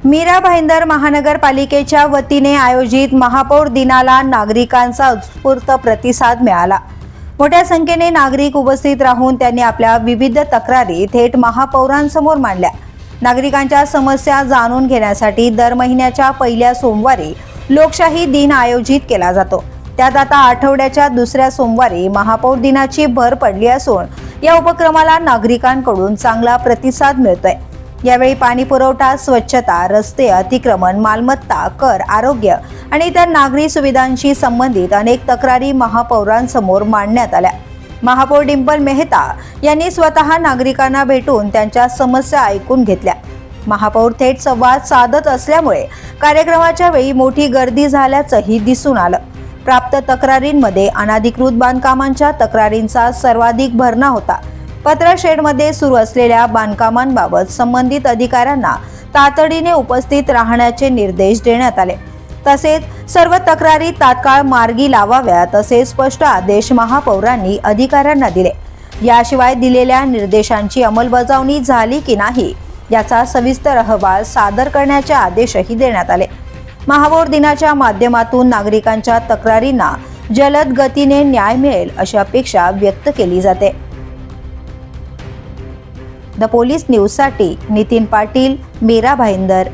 मीरा भाईंदर महानगरपालिकेच्या वतीने आयोजित महापौर दिनाला नागरिकांचा उत्स्फूर्त प्रतिसाद मिळाला। मोठ्या संख्येने नागरिक उपस्थित राहून त्यांनी आपल्या विविध तक्रारी थेट महापौरांसमोर मांडल्या। नागरिकांच्या समस्या जाणून घेण्यासाठी दर महिन्याच्या पहिल्या सोमवारी लोकशाही दिन आयोजित केला जातो। त्यात आता आठवड्याच्या दुसऱ्या सोमवारी महापौर दिनाची भर पडली असून या उपक्रमाला नागरिकांकडून चांगला प्रतिसाद मिळतोय। यावेळी पाणी पुरवठा, स्वच्छता, रस्ते, अतिक्रमण, मालमत्ता, कर, आरोग्य आणि इतर नागरी सुविधांशी संबंधित अनेक तक्रारी महापौरांसमोर मांडण्यात आल्या। महापौर डिंपल मेहता यांनी स्वतः नागरिकांना भेटून त्यांच्या समस्या ऐकून घेतल्या। महापौर थेट संवाद साधत असल्यामुळे कार्यक्रमाच्या वेळी मोठी गर्दी झाल्याचंही दिसून आलं। प्राप्त तक्रारींमध्ये अनधिकृत बांधकामांच्या तक्रारींचा सर्वाधिक भरणा होता। पत्र शेडमध्ये सुरू असलेल्या बांधकामांबाबत संबंधित अधिकाऱ्यांना तातडीने उपस्थित राहण्याचे निर्देश देण्यात आले। तसेच सर्व तक्रारी तात्काळ मार्गी लावाव्यात असे स्पष्ट आदेश महापौरांनी अधिकाऱ्यांना दिले। याशिवाय दिलेल्या निर्देशांची अंमलबजावणी झाली की नाही याचा सविस्तर अहवाल सादर करण्याचे आदेशही देण्यात आले। महापौर दिनाच्या माध्यमातून नागरिकांच्या तक्रारींना जलद गतीने न्याय मिळेल अशी अपेक्षा व्यक्त केली जाते। द पोलीस न्यूजसाठी नितीन पाटील, मीरा भाईंदर।